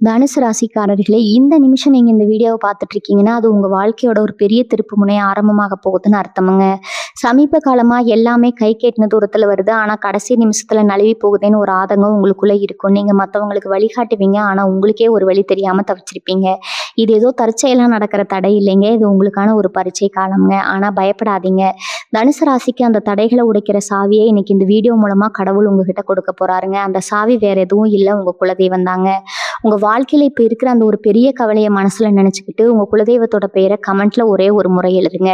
தனுசு ராசிக்காரர்களே, இந்த நிமிஷம் நீங்க இந்த வீடியோவை பார்த்துட்டு இருக்கீங்கன்னா, அது உங்க வாழ்க்கையோட ஒரு பெரிய திருப்பு முனை ஆரம்பமாக போகுதுன்னு அர்த்தமுங்க. சமீப காலமா எல்லாமே கை கெட்டின தூரத்துல வருது. ஆனா கடைசி நிமிஷத்துல நழுவி போகுதேன்னு ஒரு ஆதங்கம் உங்களுக்குள்ள இருக்கும். நீங்க மத்தவங்களுக்கு வழிகாட்டுவீங்க. ஆனா உங்களுக்கே ஒரு வழி தெரியாம தவிச்சிருப்பீங்க. இது ஏதோ தற்செயலா நடக்கிற தடை இல்லைங்க. இது உங்களுக்கான ஒரு பரீட்சை காலம்ங்க. ஆனா பயப்படாதீங்க. தனுசு ராசிக்கு அந்த தடைகளை உடைக்கிற சாவியை இன்னைக்கு இந்த வீடியோ மூலமா கடவுள் உங்ககிட்ட கொடுக்க போறாருங்க. அந்த சாவி வேற எதுவும் இல்லை, உங்க குலதெய்வம் தாங்க. உங்க வாழ்க்கையில இப்ப இருக்கிற அந்த ஒரு பெரிய கவலையை மனசுல நினைச்சுக்கிட்டு உங்க குலதெய்வத்தோட பெயரை கமெண்ட்ல ஒரே ஒரு முறை எழுதுங்க.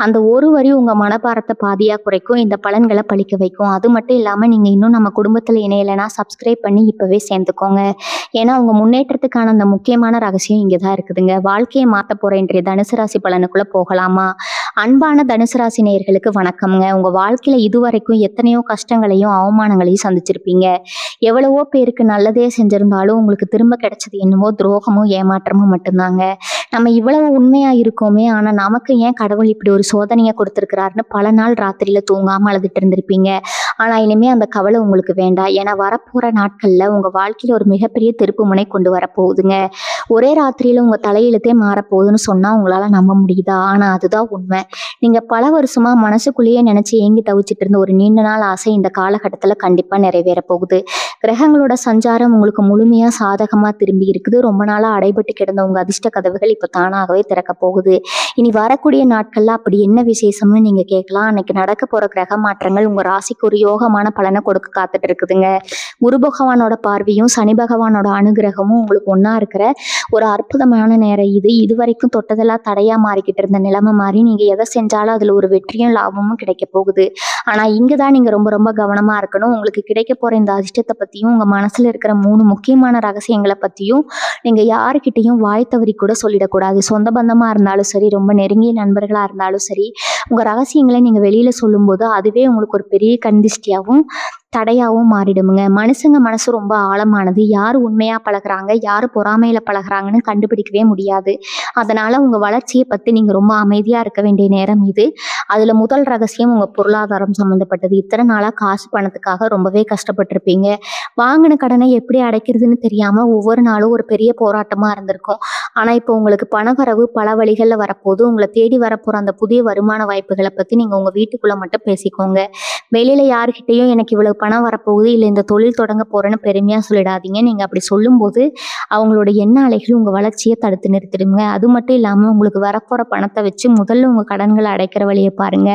அந்த ஒரு வரி உங்க மனபாரத்தை பாதியா குறைக்கும். இந்த பலன்களை பழிக்க வைக்கும். அது மட்டும் இல்லாம நீங்க இன்னும் நம்ம குடும்பத்துல இணையலைன்னா சப்ஸ்கிரைப் பண்ணி இப்பவே சேர்ந்துக்கோங்க. ஏன்னா உங்க முன்னேற்றத்துக்கான அந்த முக்கியமான ரகசியம் இங்கதான் இருக்குதுங்க. வாழ்க்கையை மாத்த போற இன்றைய தனுசு ராசி பலனுக்குள்ள போகலாமா? அன்பான தனுசு ராசி நேயர்களுக்கு வணக்கம்ங்க. உங்க வாழ்க்கையில இதுவரைக்கும் எத்தனையோ கஷ்டங்களையும் அவமானங்களையும் சந்திச்சிருப்பீங்க. எவ்வளவோ பேருக்கு நல்லதே செஞ்சிருந்தாலும் உங்களுக்கு திரும்ப கிடைச்சது என்னமோ துரோகமும் ஏமாற்றமும் மட்டும்தாங்க. நம்ம இவ்வளவு உண்மையா இருக்கோமே, ஆனா நமக்கு ஏன் கடவுள் இப்படி ஒரு சோதனையை கொடுத்திருக்கிறாருன்னு பல நாள் ராத்திரியில தூங்காம அழுதுட்டு இருந்திருப்பீங்க. ஆனா இனிமே அந்த கவலை உங்களுக்கு வேண்டாம். ஏன்னா வரப்போற நாட்கள்ல உங்க வாழ்க்கையில ஒரு மிகப்பெரிய திருப்பு முனை கொண்டு வரப்போகுதுங்க. ஒரே ராத்திரியில உங்க தலையெழுத்தே மாறப்போகுதுன்னு சொன்னா உங்களால நம்ப முடியுதா? ஆனா அதுதான் உண்மை. நீங்க பல வருஷமா மனசுக்குள்ளேயே நினைச்சு ஏங்கி தவிச்சிட்டு இருந்த ஒரு நீண்ட நாள் ஆசை இந்த காலகட்டத்துல கண்டிப்பா நிறைவேற போகுது. கிரகங்களோட சஞ்சாரம் உங்களுக்கு முழுமையா சாதகமா திரும்பி இருக்குது. ரொம்ப நாளா அடைபட்டு கிடந்த உங்க அதிர்ஷ்ட கதவுகள் இப்ப தானாகவே திறக்க போகுது. இனி வரக்கூடிய நாட்கள்ல அப்படி என்ன விசேஷம்னு நீங்க கேட்கலாம். அன்னைக்கு நடக்க போற கிரக மாற்றங்கள் உங்க ராசிக்கு ஒரு யோகமான பலனை கொடுக்க காத்துட்டு இருக்குதுங்க. குரு பகவானோட பார்வையும் சனி பகவானோட அனுகிரகமும் உங்களுக்கு ஒன்னா இருக்கிற ஒரு அற்புதமான நேரம் இது. இதுவரைக்கும் தொட்டதெல்லாம் தடையா மாறிக்கிட்டு இருந்த நிலைமை மாறி நீங்க எதை செஞ்சாலும் அதுல ஒரு வெற்றியும் லாபமும் கிடைக்க போகுது. ஆனா இங்கதான் நீங்க ரொம்ப ரொம்ப கவனமா இருக்கணும். உங்களுக்கு கிடைக்க போற இந்த அதிர்ஷ்டத்தை பத்தியும் உங்க மனசுல இருக்கிற 3 முக்கியமான ரகசியங்களை பத்தியும் நீங்க யாருக்கிட்டையும் வாய் தவறி கூட சொல்லிடக்கூடாது. சொந்த பந்தமா இருந்தாலும் சரி, ரொம்ப நெருங்கிய நண்பர்களா இருந்தாலும் சரி, உங்க ரகசியங்களை நீங்க வெளியில சொல்லும் போது அதுவே உங்களுக்கு ஒரு பெரிய கண்திஷ்டியாவும் தடையாவும் மாறிடுமுங்க. மனுஷங்க மனசு ரொம்ப ஆழமானது. யார் உண்மையா பழகுறாங்க, யாரு பொறாமையில பழகுறாங்கன்னு கண்டுபிடிக்கவே முடியாது. அதனால உங்க வளர்ச்சியை பத்தி நீங்க ரொம்ப அமைதியா இருக்க வேண்டிய நேரம் இது. அதுல முதல் ரகசியம் உங்க பொருளாதாரம் சம்பந்தப்பட்டது. இத்தனை நாளா காசு பணத்துக்காக ரொம்பவே கஷ்டப்பட்டிருப்பீங்க. வாங்கின கடனை எப்படி அடைக்கிறதுன்னு தெரியாம ஒவ்வொரு நாளும் ஒரு பெரிய போராட்டமா இருந்திருக்கும். ஆனா இப்போ உங்களுக்கு பணவரவு பல வழிகள்ல வரப்போது. உங்களை தேடி வரப்போற அந்த புதிய வருமான வாய்ப்புகளை பத்தி நீங்க உங்க வீட்டுக்குள்ள மட்டும் பேசிக்கோங்க. வெளியில யாருக்கிட்டையும் எனக்கு இவ்வளவு பணம் வரப்போகுது, இல்லை இந்த தொழில் தொடங்க போறேன்னு பெருமையா சொல்லிடாதீங்க. நீங்க அப்படி சொல்லும்போது அவங்களோட எண்ண அலைகள் உங்க வளர்ச்சியை தடுத்து நிறுத்திடுங்க. அது மட்டும் இல்லாம உங்களுக்கு வரப்போற பணத்தை வச்சு முதல்ல உங்க கடன்களை அடைக்கிற வழியை பாருங்க.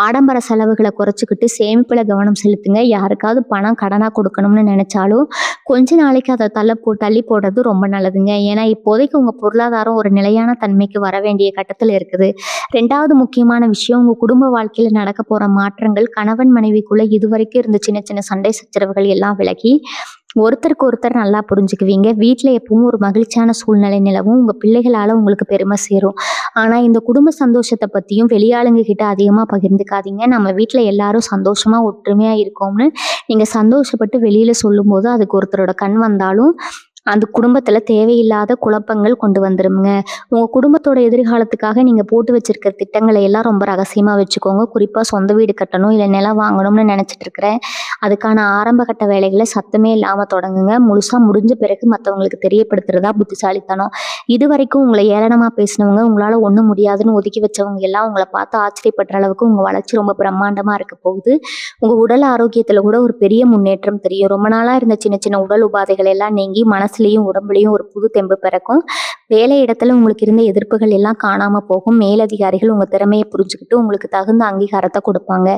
ஆடம்பர செலவுகளை குறைச்சிக்கிட்டு சேமிப்புல கவனம் செலுத்துங்க. யாருக்காவது பணம் கடனா கொடுக்கணும்னு நினைச்சாலும் கொஞ்ச நாளைக்கு அதை தள்ளி போடுறது ரொம்ப நல்லதுங்க. ஏன்னா இப்போதைக்கு உங்க பொருளாதாரம் ஒரு நிலையான தன்மைக்கு வர வேண்டிய கட்டத்துல இருக்குது. 2வது முக்கியமான விஷயம், உங்க குடும்ப வாழ்க்கையில நடக்க போற மாற்றங்கள் கணவன் மனைவிக்குள்ள இதுவரைக்கும் இருந்த சின்ன சின்ன சண்டை சச்சரவுகள் எல்லாம் விலகி ஒருத்தருக்கு ஒருத்தர் நல்லா புரிஞ்சுக்குவீங்க. வீட்டில் எப்பவும் ஒரு மகிழ்ச்சியான சூழ்நிலை நிலவும். உங்க பிள்ளைகளால உங்களுக்கு பெருமை சேரும். ஆனா இந்த குடும்ப சந்தோஷத்தை பத்தியும் வெளியாளுங்க கிட்ட அதிகமா பகிர்ந்துக்காதீங்க. நம்ம வீட்டுல எல்லாரும் சந்தோஷமா ஒற்றுமையா இருக்கோம்னு நீங்க சந்தோஷப்பட்டு வெளியில சொல்லும் போது அதுக்கு ஒருத்தரோட கண் வந்தாலும் அந்த குடும்பத்துல தேவையில்லாத குழப்பங்கள் கொண்டு வந்துருங்க. உங்க குடும்பத்தோட எதிர்காலத்துக்காக நீங்க போட்டு வச்சிருக்கிற திட்டங்களை எல்லாம் ரொம்ப ரகசியமா வச்சுக்கோங்க. குறிப்பா சொந்த வீடு கட்டணும், இல்லை நிலம் வாங்கணும்னு நினைச்சிட்டு இருக்கிறேன். அதுக்கான ஆரம்ப கட்ட வேலைகளை சத்தமே இல்லாம தொடங்குங்க. முழுசா முடிஞ்ச பிறகு மற்றவங்களுக்கு தெரியப்படுத்துறதா புத்திசாலித்தனம். இது வரைக்கும் உங்களை ஏளனமா பேசினவங்க, உங்களால ஒண்ணும் முடியாதுன்னு ஒதுக்கி வச்சவங்க எல்லாம் உங்களை பார்த்து ஆச்சரியப்படுற அளவுக்கு உங்க வளர்ச்சி ரொம்ப பிரம்மாண்டமா இருக்க போகுது. உங்க உடல் ஆரோக்கியத்துல கூட ஒரு பெரிய முன்னேற்றம் தெரியும். ரொம்ப நாளா இருந்த சின்ன சின்ன உடல் உபாதைகள் எல்லாம் நீங்கி மனசுலயும் உடம்புலயும் ஒரு புது தெம்பு பிறக்கும். வேலை இடத்துல உங்களுக்கு இருந்த எதிர்ப்புகள் எல்லாம் காணாம போகும். மேலதிகாரிகள் உங்க திறமையை புரிஞ்சுக்கிட்டு உங்களுக்கு தகுந்த அங்கீகாரத்தை கொடுப்பாங்க.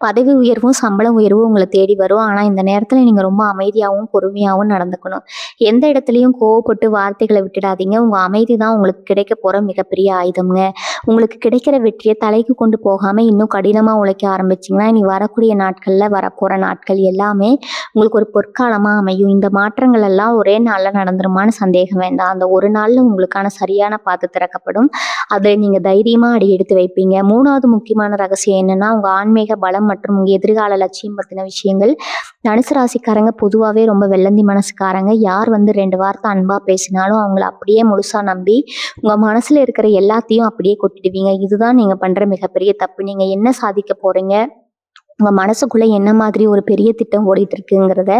பதவி உயர்வும் சம்பள உயர்வும் உங்களை தேடி வரும். ஆனா இந்த நேரத்துல நீங்க ரொம்ப அமைதியாகவும் பொறுமையாகவும் நடந்துக்கணும். எந்த இடத்துலயும் கோவப்பட்டு வார்த்தைகளை விட்டுடாதீங்க. உங்க அமைதி தான் உங்களுக்கு கிடைக்க போற மிகப்பெரிய ஆயுதம்ங்க. உங்களுக்கு கிடைக்கிற வெற்றியை தலைக்கு கொண்டு போகாம இன்னும் கடினமா உழைக்க ஆரம்பிச்சிங்கன்னா இனி வரக்கூடிய நாட்கள்ல வரப்போற நாட்கள் எல்லாமே உங்களுக்கு ஒரு பொற்காலமா அமையும். இந்த மாற்றங்கள் எல்லாம் ஒரே நாள்ல நடந்துருமான்னு சந்தேகம் வேண்டாம். அந்த ஒரு நாள்ல உங்களுக்கான சரியான பாதை திறக்கப்படும். அதை நீங்க தைரியமா அடி எடுத்து வைப்பீங்க. 3வது முக்கியமான ரகசியம் என்னன்னா, உங்க ஆன்மீக பலம் மற்றும் உங்க எதிர்கால லட்சியம் பத்தின விஷயங்கள். தனுசு ராசிக்காரங்க பொதுவாகவே ரொம்ப வெள்ளந்தி மனசுக்காரங்க. யார் 2 வார்த்தை அன்பா பேசினாலும் அவங்கள அப்படியே முழுசா நம்பி உங்க மனசுல இருக்கிற எல்லாத்தையும் அப்படியே கொட்டிடுவீங்க. இதுதான் நீங்க பண்ற மிகப்பெரிய தப்பு. நீங்க என்ன சாதிக்க போறீங்க, உங்கள் மனசுக்குள்ளே என்ன மாதிரி ஒரு பெரிய திட்டம் ஓடிட்டு இருக்குங்கிறத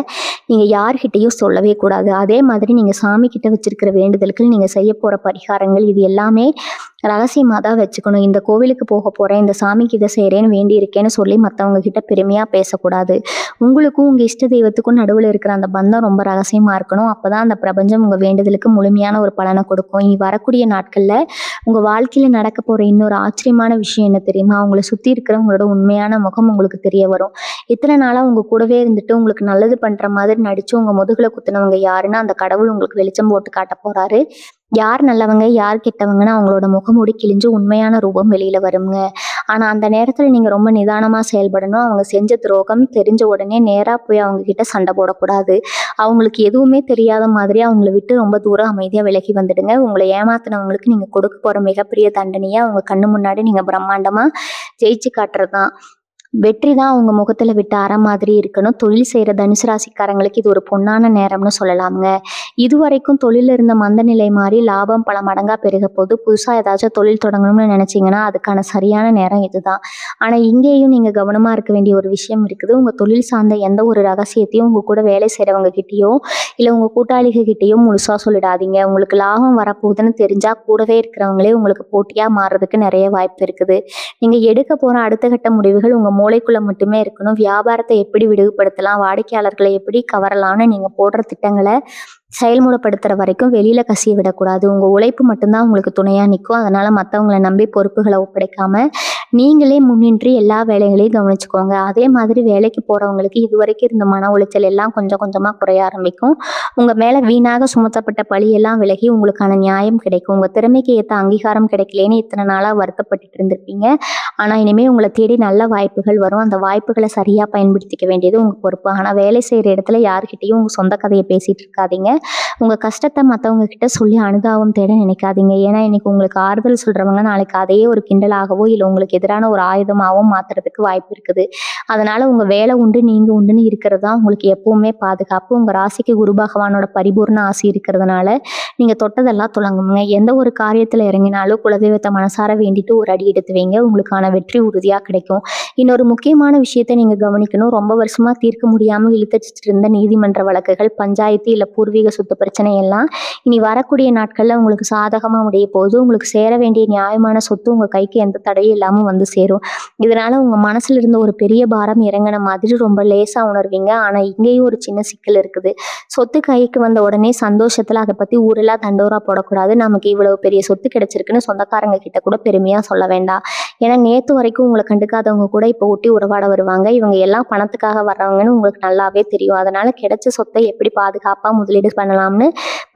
நீங்கள் யார்கிட்டையும் சொல்லவே கூடாது. அதே மாதிரி நீங்கள் சாமிக்கிட்ட வச்சிருக்கிற வேண்டுதலுக்கு நீங்கள் செய்ய போகிற பரிகாரங்கள் இது எல்லாமே ரகசியமாக தான் வச்சுக்கணும். இந்த கோவிலுக்கு போக போகிறேன், இந்த சாமிக்கு இதை செய்கிறேன்னு வேண்டியிருக்கேன்னு சொல்லி மற்றவங்க கிட்ட பெருமையாக பேசக்கூடாது. உங்களுக்கும் உங்கள் இஷ்ட தெய்வத்துக்கும் நடுவில் இருக்கிற அந்த பந்தம் ரொம்ப ரகசியமாக இருக்கணும். அப்போ தான் அந்த பிரபஞ்சம் உங்கள் வேண்டுதலுக்கு முழுமையான ஒரு பலனை கொடுக்கும். இனி வரக்கூடிய நாட்களில் உங்கள் வாழ்க்கையில் நடக்க போகிற இன்னொரு ஆச்சரியமான விஷயம் என்ன தெரியுமா? அவங்கள சுற்றி இருக்கிறவங்களோட உண்மையான முகம் உங்களுக்கு தெரிய வரும். இத்தனை நாளாக உங்கள் கூடவே இருந்துட்டு உங்களுக்கு நல்லது பண்ணுற மாதிரி நடித்து உங்கள் முதுகில் குத்துனவங்க யாருன்னு அந்த கடவுள் உங்களுக்கு வெளிச்சம் போட்டு காட்ட போகிறாரு. யார் நல்லவங்க யார் கெட்டவங்கன்னு அவங்களோட முகமூடி கிழிஞ்சு உண்மையான ரூபம் வெளியில வருங்க. ஆனா அந்த நேரத்துல நீங்க ரொம்ப நிதானமா செயல்படணும். அவங்க செஞ்ச துரோகம் தெரிஞ்ச உடனே நேரா போய் அவங்க கிட்ட சண்டை போடக்கூடாது. அவங்களுக்கு எதுவுமே தெரியாத மாதிரி அவங்கள விட்டு ரொம்ப தூரம் அமைதியா விலகி வந்துடுங்க. உங்களை ஏமாத்தினவங்களுக்கு நீங்க கொடுக்க போற மிகப்பெரிய தண்டனையை அவங்க கண்ணு முன்னாடி நீங்க பிரம்மாண்டமா ஜெயிச்சு காட்டுறதுதான். வெற்றி தான் அவங்க முகத்துல விட்ட அற மாதிரி இருக்கணும். தொழில் செய்யற தனுசு ராசிக்காரங்களுக்கு இது ஒரு பொன்னான நேரம்னு சொல்லலாம்ங்க. இதுவரைக்கும் தொழில இருந்த மந்த நிலை மாறி லாபம் பல மடங்கா பெருக போது. புதுசா ஏதாச்சும் தொழில் தொடங்கணும்னு நினைச்சீங்கன்னா அதுக்கான சரியான நேரம் இதுதான். ஆனா இங்கேயும் நீங்க கவனமா இருக்க வேண்டிய ஒரு விஷயம் இருக்குது. உங்க தொழில் சார்ந்த எந்த ஒரு ரகசியத்தையும் உங்க கூட வேலை செய்யறவங்க கிட்டயோ இல்ல உங்க கூட்டாளிகள் கிட்டயோ முழுசா சொல்லிடாதீங்க. உங்களுக்கு லாபம் வரப்போகுதுன்னு தெரிஞ்சா கூடவே இருக்கிறவங்களே உங்களுக்கு போட்டியா மாறுறதுக்கு நிறைய வாய்ப்பு இருக்குது. நீங்க எடுக்க போற அடுத்த கட்ட முடிவுகள் உங்க மூளைக்குள்ள மட்டுமே இருக்கணும். வியாபாரத்தை எப்படி விரிவுபடுத்தலாம், வாடிக்கையாளர்களை எப்படி கவரலாம்னு நீங்க போடுற திட்டங்களை செயல்முறைப்படுத்துற வரைக்கும் வெளியில கசிய விடக்கூடாது. உங்க உழைப்பு மட்டும்தான் உங்களுக்கு துணையா நிற்கும். அதனால மற்றவங்களை நம்பி பொறுப்புகளை ஒப்படைக்காம நீங்களே முன்னின்று எல்லா வேலைகளையும் கவனிச்சுக்கோங்க. அதே மாதிரி வேலைக்கு போறவங்களுக்கு இதுவரைக்கும் இருந்த மன உளைச்சல் எல்லாம் கொஞ்சம் கொஞ்சமா குறைய ஆரம்பிக்கும். உங்க மேல வீணாக சுமத்தப்பட்ட பழி எல்லாம் விலகி உங்களுக்கான நியாயம் கிடைக்கும். உங்க திறமைக்கு ஏற்ற அங்கீகாரம் கிடைக்கலன்னு இத்தனை நாளா வருத்தப்பட்டுட்டு இருந்திருப்பீங்க. ஆனா இனிமே உங்களை தேடி நல்ல வாய்ப்புகள் வரும். அந்த வாய்ப்புகளை சரியா பயன்படுத்திக்க வேண்டியது உங்க பொறுப்பு. ஆனா வேலை செய்யற இடத்துல யாருக்கிட்டையும் உங்க சொந்த கதையை பேசிட்டு இருக்காதீங்க. உங்க கஷ்டத்தை மற்றவங்க கிட்ட சொல்லி அனுதாபம் தேட நினைக்காதீங்க. ஏன்னா இன்னைக்கு உங்களுக்கு ஆறுதல் சொல்றவங்க நாளைக்கு அதையே ஒரு கிண்டலாகவோ இல்லை உங்களுக்கு எதிரான ஒரு ஆயுதமாகவும் மாத்துறதுக்கு வாய்ப்பு இருக்குது. அதனால உங்க வேலை உண்டு நீங்க உண்டுன்னு இருக்கிறது தான் உங்களுக்கு எப்பவுமே பாதுகாப்பு. உங்க ராசிக்கு குரு பகவானோட பரிபூர்ண ஆசி இருக்கிறதுனால நீங்க தொட்டதெல்லாம் தொடங்குங்க. எந்த ஒரு காரியத்துல இறங்கினாலும் குலதெய்வத்தை மனசார வேண்டிட்டு ஒரு அடி எடுத்து வைங்க. உங்களுக்கான வெற்றி உறுதியா கிடைக்கும். இன்னொரு முக்கியமான விஷயத்தை நீங்க கவனிக்கணும். ரொம்ப வருஷமா தீர்க்க முடியாம இழுத்தடிச்சிட்டு இருந்த நீதிமன்ற வழக்குகள், பஞ்சாயத்து இல்ல பூர்வீக சொத்து பிரச்சனை எல்லாம் இனி வரக்கூடிய நாட்கள்ல உங்களுக்கு சாதகமா முடிய போகுது. உங்களுக்கு சேர வேண்டிய நியாயமான சொத்து உங்க கைக்கு எந்த தடையும் இல்லாம வந்து சேரும். இதனால உங்க மனசுல இருந்த ஒரு பெரிய பாரம் இறங்கின மாதிரி ரொம்ப லேசா உணர்வீங்க. ஆனா இங்கேயும் ஒரு சின்ன சிக்கல் இருக்குது. சொத்து கைக்கு வந்த உடனே சந்தோஷத்துல அதை பத்தி ஊரெல்லாம் தண்டோரா போடக்கூடாது. நமக்கு இவ்வளவு பெரிய சொத்து கிடைச்சிருக்குன்னு சொந்தக்காரங்க கிட்ட கூட பெருமையா சொல்ல வேண்டாம். ஏன்னா நேத்து வரைக்கும் உங்களை கண்டுக்காதவங்க கூட இப்போ ஒட்டி உறவாட வருவாங்க. இவங்க எல்லாம் பணத்துக்காக வர்றவங்கன்னு உங்களுக்கு நல்லாவே தெரியும். அதனால கிடைச்ச சொத்தை எப்படி பாதுகாப்பா முதலீடு பண்ணலாம்னு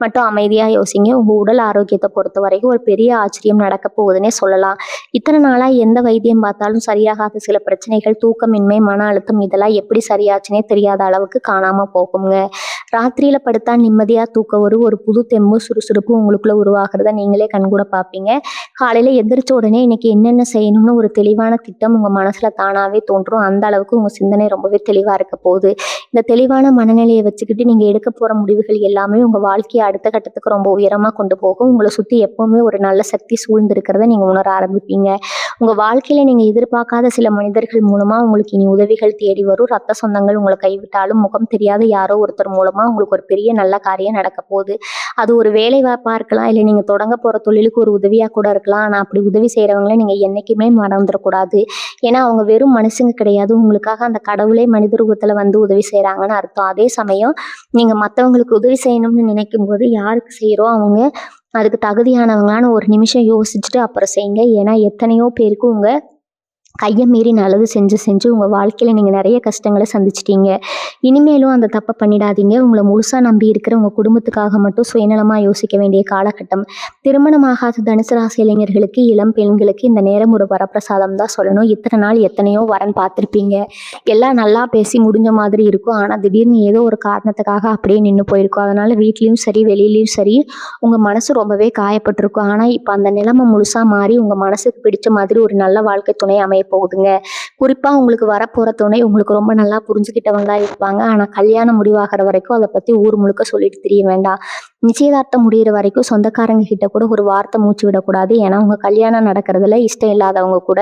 மட்டும் அமைதியா யோசிங்க. உங்க உடல் ஆரோக்கியத்தை பொறுத்த வரைக்கும் ஒரு பெரிய ஆச்சரியம் நடக்க போகுதுன்னே சொல்லலாம். இத்தனை நாளா எந்த வைத்தியம் பார்த்தாலும் சரியாகாத சில பிரச்சனைகள், தூக்கமின்மை, மன அழுத்தம் இதெல்லாம் எப்படி சரியாச்சுன்னே தெரியாத அளவுக்கு காணாம போகுங்க. ராத்திரியில படுத்தா நிம்மதியா தூக்கம் வரும். ஒரு புது தெம்பு சுறுசுறுப்பு உங்களுக்குள்ள உருவாகிறத நீங்களே கண்கூட பார்ப்பீங்க. காலையில எந்திரிச்ச உடனே இன்னைக்கு என்னென்ன செய்யணும்னு ஒரு தெளிவான திட்டம் உங்க மனசுல தானாவே தோன்றும். அந்த அளவுக்கு உங்க சிந்தனை ரொம்பவே தெளிவா இருக்க போகுது. இந்த தெளிவான மனநிலையை வச்சுக்கிட்டு நீங்க எடுக்க போற முடிவுகள் எல்லாமே உங்க வாழ்க்கையை அடுத்த கட்டத்துக்கு ரொம்ப உயரமா கொண்டு போகும். உங்களை சுத்தி எப்பவுமே ஒரு நல்ல சக்தி சூழ்ந்திருக்கிறத நீங்க உணர ஆரம்பிப்பீங்க. உங்க வாழ்க்கையில நீங்க எதிர்பார்க்காத சில மனிதர்கள் மூலமா உங்களுக்கு இனி உதவிகள் தேடி வரும். ரத்த சொந்தங்கள் உங்களை கைவிட்டாலும் முகம் தெரியாத யாரோ ஒருத்தர் மூலமா உங்களுக்கு ஒரு பெரிய நல்ல காரியம் நடக்க போகுது. அது ஒரு வேலை வாய்ப்பா இருக்கலாம், இல்லை நீங்க தொடங்க போற தொழிலுக்கு ஒரு உதவியா கூட இருக்கலாம். ஆனா அப்படி உதவி செய்யறவங்கள நீங்க என்னைக்குமே மறந்துடக்கூடாது. ஏன்னா அவங்க வெறும் மனுஷங்க கிடையாது. உங்களுக்காக அந்த கடவுளே மனித ரூபத்துல வந்து உதவி செய்யறாங்கன்னு அர்த்தம். அதே சமயம் நீங்க மற்றவங்களுக்கு உதவி செய்யணும்னு நினைக்கும் போது யாருக்கு செய்யறோம் அவங்க அதுக்கு தகுதியானவங்களான்னு ஒரு நிமிஷம் யோசிச்சுட்டு அப்புறம் செய்யுங்க. ஏன்னா எத்தனையோ பேருக்கு உங்க கையை மீறி நல்லது செஞ்சு உங்கள் வாழ்க்கையில் நீங்கள் நிறைய கஷ்டங்களை சந்திச்சிட்டீங்க. இனிமேலும் அந்த தப்பை பண்ணிடாதீங்க. உங்களை முழுசாக நம்பி இருக்கிற உங்கள் குடும்பத்துக்காக மட்டும் சுயநலமாக யோசிக்க வேண்டிய காலகட்டம். திருமணமாகாத தனுசு ராசி இளைஞர்களுக்கு, இளம் பெண்களுக்கு இந்த நேரம் ஒரு வரப்பிரசாதம் தான் சொல்லணும். இத்தனை நாள் எத்தனையோ வரன் பார்த்துருப்பீங்க. எல்லாம் நல்லா பேசி முடிஞ்ச மாதிரி இருக்கும். ஆனால் திடீர்னு ஏதோ ஒரு காரணத்துக்காக அப்படியே நின்று போயிருக்கும். அதனால் வீட்லேயும் சரி வெளியிலையும் சரி உங்கள் மனசு ரொம்பவே காயப்பட்டிருக்கும். ஆனால் இப்போ அந்த நிலைமை முழுசாக மாறி உங்கள் மனசுக்கு பிடிச்ச மாதிரி ஒரு நல்ல வாழ்க்கை துணை அமைய போகுதுங்க. குறிப்பா உங்களுக்கு வரப்போற துணை உங்களுக்கு ரொம்ப நல்லா புரிஞ்சுக்கிட்டவங்களா இருப்பாங்க. ஆனா கல்யாணம் முடிவாகிற வரைக்கும் அதை பத்தி ஊர் முழுக்க சொல்லிட்டு தெரிய வேண்டாம். நிச்சயதார்த்தம் முடிகிற வரைக்கும் சொந்தக்காரங்க கிட்ட கூட ஒரு வார்த்தை மூச்சு விடக்கூடாது. ஏன்னா உங்க கல்யாணம் நடக்கிறதுல இஷ்டம் இல்லாதவங்க கூட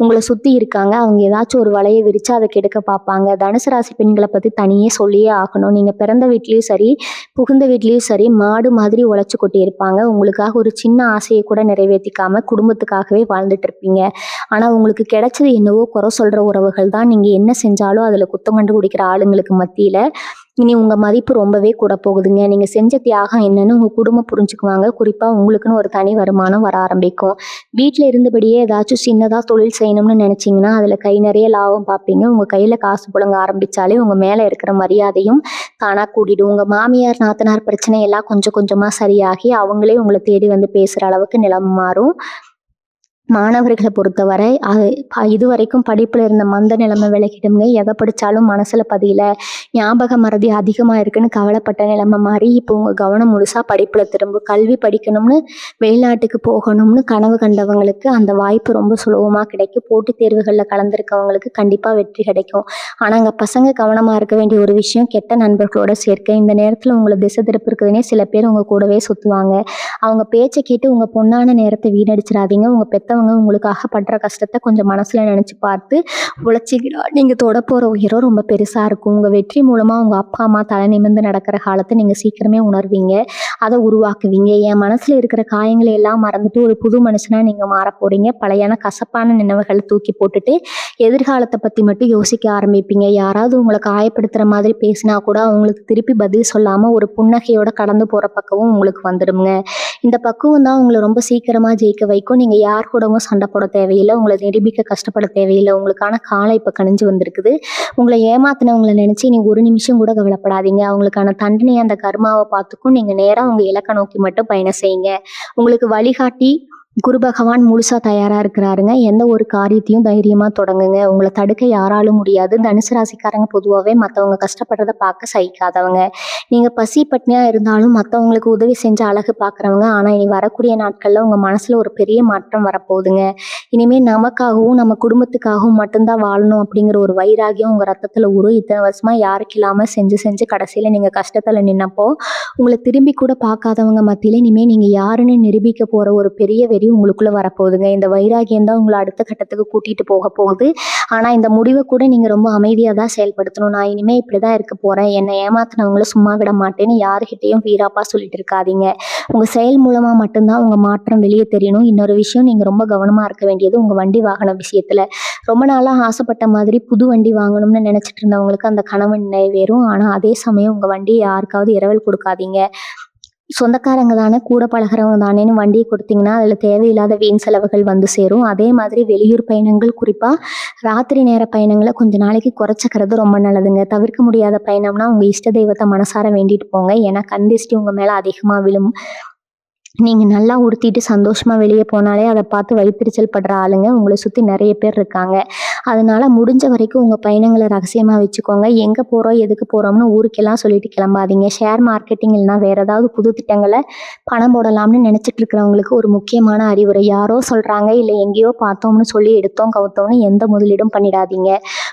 உங்களை சுற்றி இருக்காங்க. அவங்க ஏதாச்சும் ஒரு வலையை விரித்து அதை கெடுக்க பார்ப்பாங்க. தனுசு ராசி பெண்களை பற்றி தனியே சொல்லியே ஆகணும். நீங்கள் பிறந்த வீட்லேயும் சரி, புகுந்த வீட்லேயும் சரி, மாடு மாதிரி உழைச்சி கொட்டி இருப்பாங்க. உங்களுக்காக ஒரு சின்ன ஆசையை கூட நிறைவேற்றிக்காம குடும்பத்துக்காகவே வாழ்ந்துட்டு இருப்பீங்க. ஆனால் உங்களுக்கு கிடைச்சது என்னவோ குறை சொல்கிற உறவுகள் தான். நீங்கள் என்ன செஞ்சாலும் அதில் குத்தம் கண்டுபிடிக்கிற ஆளுங்களுக்கு மத்தியில் இனி உங்கள் மதிப்பு ரொம்பவே கூட போகுதுங்க. நீங்கள் செஞ்ச தியாகம் என்னன்னு உங்கள் குடும்பம் புரிஞ்சுக்குவாங்க. குறிப்பாக உங்களுக்குன்னு ஒரு தனி வருமானம் வர ஆரம்பிக்கும். வீட்டில் இருந்தபடியே ஏதாச்சும் சின்னதாக தொழில் செய்யணும்னு நினச்சிங்கன்னா அதில் கை நிறைய லாபம் பார்ப்பீங்க. உங்கள் கையில் காசு புழங்க ஆரம்பித்தாலே உங்கள் மேலே இருக்கிற மரியாதையும் தானாக கூட்டிடும். உங்கள் மாமியார் நாத்தனார் பிரச்சனை எல்லாம் கொஞ்சம் கொஞ்சமாக சரியாகி அவங்களே உங்களை தேடி வந்து பேசுகிற அளவுக்கு நிலைமை மாறும். மாணவர்களை பொறுத்தவரை இதுவரைக்கும் படிப்பில் இருந்த மந்த நிலைமை விலகிடுங்க. எதை படித்தாலும் மனசில் பதியல, ஞாபக மறதி அதிகமாக இருக்குன்னு கவலைப்பட்ட நிலைமை மாறி இப்போ உங்கள் கவனம் முழுசாக படிப்பில் திரும்பும். கல்வி படிக்கணும்னு வெளிநாட்டுக்கு போகணும்னு கனவு கண்டவங்களுக்கு அந்த வாய்ப்பு ரொம்ப சுலபமாக கிடைக்கும். போட்டித் தேர்வுகளில் கலந்துருக்கவங்களுக்கு கண்டிப்பாக வெற்றி கிடைக்கும். ஆனால் அங்கே பசங்க கவனமாக இருக்க வேண்டிய ஒரு விஷயம், கெட்ட நண்பர்களோட சேர்க்கை. இந்த நேரத்தில் உங்களை திசை திருப்பிருக்குதுன்னே சில பேர் உங்கள் கூடவே சுற்றுவாங்க. அவங்க பேச்சை கேட்டு உங்கள் பொண்ணான நேரத்தை வீணடிச்சிடாதீங்க. உங்கள் பெத்தவங்க உங்களுக்காக படுற கஷ்டத்தை கொஞ்சம் மனசில் நினச்சி பார்த்து உழைச்சிக்கிறா நீங்கள் தொட போகிற உயரம் ரொம்ப பெருசாக இருக்கும். உங்கள் வெற்றி மூலமாக உங்கள் அப்பா அம்மா தலை நிமிர்ந்து நடக்கிற காலத்தை நீங்கள் சீக்கிரமே உணர்வீங்க, அதை உருவாக்குவீங்க. என் மனசில் இருக்கிற காயங்களை எல்லாம் மறந்துட்டு ஒரு புது மனுஷனாக நீங்கள் மாற போகிறீங்க. பழையான கசப்பான நினைவுகளை தூக்கி போட்டுட்டு எதிர்காலத்தை பற்றி மட்டும் யோசிக்க ஆரம்பிப்பீங்க. யாராவது உங்களை காயப்படுத்துகிற மாதிரி பேசினா கூட அவங்களுக்கு திருப்பி பதில் சொல்லாமல் ஒரு புன்னகையோட கடந்து போகிற பக்கமும் உங்களுக்கு வந்துடுங்க. இந்த பக்குவம் தான் உங்களை ரொம்ப சீக்கிரமாக ஜெயிக்க வைக்கும். நீங்கள் யார் கூடவும் சண்டை போட தேவையில்லை, உங்களை நிரூபிக்க கஷ்டப்பட தேவையில்லை. உங்களுக்கான காலம் இப்போ கணிஞ்சு வந்திருக்குது. உங்களை ஏமாத்தினவங்களை நினச்சி நீங்கள் ஒரு நிமிஷம் கூட கவலைப்படாதீங்க. அவங்களுக்கான தண்டனையை அந்த கர்மாவை பார்த்துக்கும் நீங்கள் நேராக உங்கள் இலக்கை நோக்கி மட்டும் பயணம் செய்யுங்க. உங்களுக்கு வழிகாட்டி குரு பகவான் முழுசா தயாரா இருக்கிறாருங்க. எந்த ஒரு காரியத்தையும் தைரியமா தொடங்குங்க. உங்களை தடுக்க யாராலும் முடியாது. தனுசு ராசிக்காரங்க பொதுவாகவே மற்றவங்க கஷ்டப்படுறத பார்க்க சகிக்காதவங்க. நீங்க பசி பட்னியா இருந்தாலும் மற்றவங்களுக்கு உதவி செஞ்சு அழகு பார்க்குறவங்க. ஆனா இனி வரக்கூடிய நாட்கள்ல உங்க மனசுல ஒரு பெரிய மாற்றம் வரப்போகுதுங்க. இனிமே நமக்காகவும் நம்ம குடும்பத்துக்காகவும் மட்டும்தான் வாழணும் அப்படிங்கிற ஒரு வைராகியம் உங்க ரத்தத்துல இத்தனை வருஷமா யாருக்கு இல்லாம செஞ்சு செஞ்சு கடைசியில நீங்க கஷ்டத்துல நின்னப்போ உங்களை திரும்பி கூட பார்க்காதவங்க மத்தியில இனிமே நீங்க யாருன்னு நிரூபிக்க போற ஒரு பெரிய உங்களுக்குள்ள வரப்போகுதுங்க. இந்த வைராகியம் தான் உங்களை அடுத்த கட்டத்துக்கு கூட்டிட்டு போக போகுது. ஆனா இந்த முடிவை கூட நீங்க ரொம்ப அமைதியா தான் செயல்படுத்தணும். நான் இனிமே இப்படிதான் இருக்க போறேன், என்னை ஏமாத்தினவங்களை சும்மா விட மாட்டேன்னு யாருகிட்டையும் வீராப்பா சொல்லிட்டு இருக்காதீங்க. உங்க செயல் மூலமா மட்டும்தான் உங்க மாற்றம் வெளியே தெரியணும். இன்னொரு விஷயம், நீங்க ரொம்ப கவனமா இருக்க வேண்டியது உங்க வண்டி வாகன விஷயத்துல. ரொம்ப நாளா ஆசைப்பட்ட மாதிரி புது வண்டி வாங்கணும்னு நினைச்சிட்டு இருந்தவங்களுக்கு அந்த கனவு நிறைவேறும். ஆனா அதே சமயம் உங்க வண்டியை யாருக்காவது இரவல் கொடுக்காதீங்க. சொந்தக்காரங்க தானே, கூட பழகிறவங்க தானேன்னு வண்டியை கொடுத்தீங்கன்னா அதில் தேவையில்லாத வீண் செலவுகள் வந்து சேரும். அதே மாதிரி வெளியூர் பயணங்கள், குறிப்பாக ராத்திரி நேர பயணங்களை கொஞ்ச நாளைக்கு குறைச்சிக்கிறது ரொம்ப நல்லதுங்க. தவிர்க்க முடியாத பயணம்னா உங்கள் இஷ்ட தெய்வத்தை மனசார வேண்டிட்டு போங்க. ஏன்னா கண் திருஷ்டி உங்கள் மேலே அதிகமாக விழும். நீங்கள் நல்லா உடுத்திட்டு சந்தோஷமாக வெளியே போனாலே அதை பார்த்து வயிற்றுச்சல் படுற ஆளுங்க உங்களை சுற்றி நிறைய பேர் இருக்காங்க. அதனால முடிஞ்ச வரைக்கும் உங்கள் பயணங்களை ரகசியமாக வச்சுக்கோங்க. எங்கே போகிறோம் எதுக்கு போகிறோம்னு ஊருக்கெல்லாம் சொல்லிட்டு கிளம்பாதீங்க. ஷேர் மார்க்கெட்டிங் இல்லைனா வேறு ஏதாவது புது திட்டங்களை பணம் போடலாம்னு நினச்சிட்டு இருக்கிறவங்களுக்கு ஒரு முக்கியமான அறிவுரை, யாரோ சொல்கிறாங்க இல்லை எங்கேயோ பார்த்தோம்னு சொல்லி எடுத்தோம் கவுத்தோம்னு எந்த முதலீடும் பண்ணிடாதீங்க.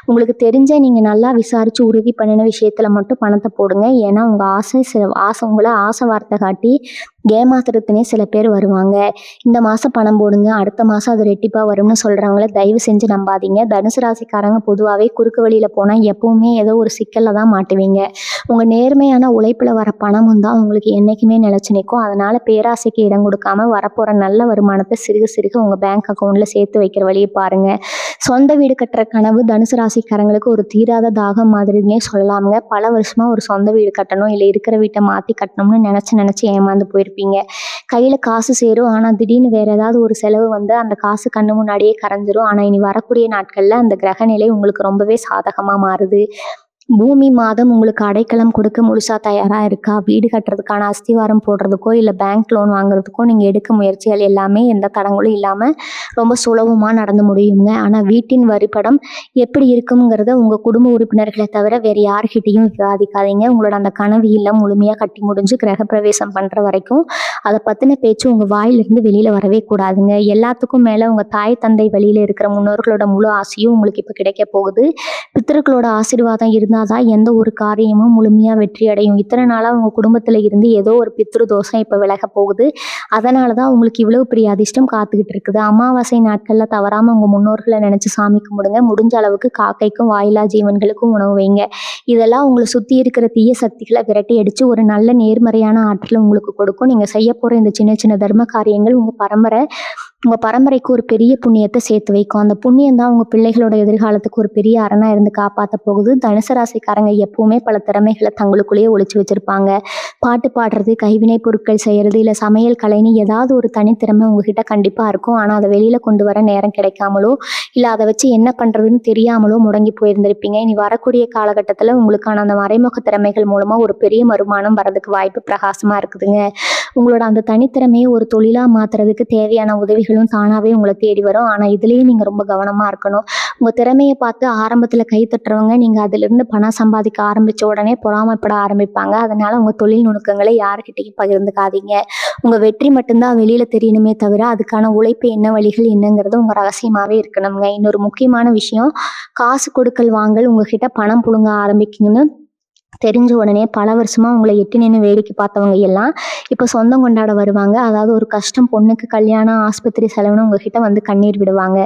உங்களுக்கு தெரிஞ்ச நீங்கள் நல்லா விசாரித்து உறுதி பண்ணின விஷயத்தில் மட்டும் பணத்தை போடுங்க. ஏன்னா உங்கள் உங்களை ஆசை வார்த்தை காட்டி ஏமாத்துறதுனே சில பேர் வருவாங்க. இந்த மாதம் பணம் போடுங்க, அடுத்த மாதம் அது ரெட்டிப்பாக வரும்னு சொல்கிறவங்கள தயவு செஞ்சு நம்பாதீங்க. தனுசு ராசிக்காரங்க பொதுவாகவே குறுக்கு வழியில் போனால் எப்பவுமே ஏதோ ஒரு சிக்கலில் தான் மாட்டுவீங்க. உங்கள் நேர்மையான உழைப்பில் வர பணமும் தான் உங்களுக்கு என்றைக்குமே நிலச்சி நிற்கும். அதனால் பேராசைக்கு இடம் கொடுக்காம வரப்போகிற நல்ல வருமானத்தை சிறுக சிறுக உங்கள் பேங்க் அக்கௌண்ட்டில் சேர்த்து வைக்கிற வழியை பாருங்கள். சொந்த வீடு கட்டுற கனவு தனுசு ராசிக்காரங்களுக்கு ஒரு தீராத தாகம் மாதிரினே சொல்லலாமுங்க. பல வருஷமாக ஒரு சொந்த வீடு கட்டணும் இல்லை இருக்கிற வீட்டை மாற்றி கட்டணும்னு நினச்சி ஏமாந்து போயிருப்பீங்க. கையில் காசு சேரும், ஆனால் திடீர்னு வேறு ஏதாவது ஒரு செலவு வந்து அந்த காசு கண்ணு முன்னாடியே கரைஞ்சிரும். ஆனால் இனி வரக்கூடிய நாட்களில் அந்த கிரகநிலை உங்களுக்கு ரொம்பவே சாதகமாக மாறுது. பூமி மாதம் உங்களுக்கு அடைக்கலம் கொடுக்க முழுசா தயாராக இருக்கா? வீடு கட்டுறதுக்கான அஸ்திவாரம் போடுறதுக்கோ இல்லை பேங்க் லோன் வாங்குறதுக்கோ நீங்கள் எடுக்க முயற்சிகள் எல்லாமே எந்த தடங்களும் இல்லாமல் ரொம்ப சுலபமாக நடந்து முடியுங்க. ஆனால் வீட்டின் வரிப்படம் எப்படி இருக்குங்கிறத உங்கள் குடும்ப உறுப்பினர்களை தவிர வேறு யார்கிட்டையும் விவாதிக்காதீங்க. உங்களோட அந்த கனவு இல்லம் முழுமையாக கட்டி முடிஞ்சு கிரகப்பிரவேசம் பண்ணுற வரைக்கும் அதை பற்றின பேச்சு உங்கள் வாயிலிருந்து வெளியில் வரவே கூடாதுங்க. எல்லாத்துக்கும் மேலே உங்கள் தாய் தந்தை வழியில் இருக்கிற முன்னோர்களோட முழு ஆசையும் உங்களுக்கு இப்போ கிடைக்க போகுது. பித்தர்களோட ஆசீர்வாதம் இருந்தால் இருந்தாதான் எந்த ஒரு காரியமும் முழுமையா வெற்றி அடையும். இத்தனை நாளா உங்க குடும்பத்துல இருந்து ஏதோ ஒரு பித்ரு தோஷம் இப்ப விலக போகுது. அதனாலதான் உங்களுக்கு இவ்வளவு பெரிய அதிர்ஷ்டம் காத்துக்கிட்டு இருக்குது. அமாவாசை நாட்கள்ல தவறாம உங்க முன்னோர்களை நினைச்சு சாமி கும்பிடுங்க. முடிஞ்ச அளவுக்கு காக்கைக்கும் வாயிலா ஜீவன்களுக்கும் உணவு வைங்க. இதெல்லாம் உங்களை சுத்தி இருக்கிற தீய சக்திகளை விரட்டி அடிச்சு ஒரு நல்ல நேர்மறையான ஆற்றலை உங்களுக்கு கொடுக்கும். நீங்க செய்ய போற இந்த சின்ன சின்ன தர்ம காரியங்கள் உங்க பரம்பரைக்கு ஒரு பெரிய புண்ணியத்தை சேர்த்து வைக்கும். அந்த புண்ணியம் தான் உங்க பிள்ளைகளோட எதிர்காலத்துக்கு ஒரு பெரிய அரணா இருந்து காப்பாற்ற போகுது. தனுசு ராசிக்காரங்க எப்பவுமே பல திறமைகளை தங்களுக்குள்ளேயே ஒளிச்சு வச்சிருப்பாங்க. பாட்டு பாடுறது, கைவினை பொருட்கள் செய்யறது, இல்ல சமையல் கலைன்னு ஏதாவது ஒரு தனித்திறமை உங்ககிட்ட கண்டிப்பா இருக்கும். ஆனா அதை வெளியில கொண்டு வர நேரம் கிடைக்காமலோ இல்ல அதை வச்சு என்ன பண்றதுன்னு தெரியாமலோ முடங்கி போயிருந்திருப்பீங்க. இனி வரக்கூடிய காலகட்டத்துல உங்களுக்கான அந்த மறைமுக திறமைகள் மூலமா ஒரு பெரிய வருமானம் வரதுக்கு வாய்ப்பு பிரகாசமா இருக்குதுங்க. உங்களோட அந்த தனித்திறமையை ஒரு தொழிலா மாத்துறதுக்கு தேவையான உதவிகளும் தானாவே உங்களை தேடி வரும். ஆனா இதுலயும் நீங்க ரொம்ப கவனமா இருக்கணும். உங்க திறமையை பார்த்து ஆரம்பத்துல கை தட்டுறவங்க நீங்க அதுல இருந்து பணம் சம்பாதிக்க ஆரம்பிச்ச உடனே பொறாமைப்பட ஆரம்பிப்பாங்க. அதனால உங்க தொழில் நுணுக்கங்களை யாருக்கிட்டையும் பகிர்ந்துக்காதீங்க. உங்க வெற்றி மட்டும்தான் வெளியில தெரியணுமே தவிர அதுக்கான உழைப்பு என்ன, வழிகள் என்னங்கிறது உங்க ரகசியமாவே இருக்கணுங்க. இன்னொரு முக்கியமான விஷயம், காசு கொடுக்கல் வாங்கல் உங்ககிட்ட பணம் புடுங்க ஆரம்பிக்குங்கன்னு தெரிஞ்ச உடனே பல வருஷமா உங்களை எட்டி நின்று வேடிக்கை பார்த்தவங்க எல்லாம் இப்போ சொந்தம் கொண்டாட வருவாங்க. அதாவது ஒரு கஷ்டம், பொண்ணுக்கு கல்யாணம், ஆஸ்பத்திரி செலவுன்னு உங்ககிட்ட வந்து கண்ணீர் விடுவாங்க.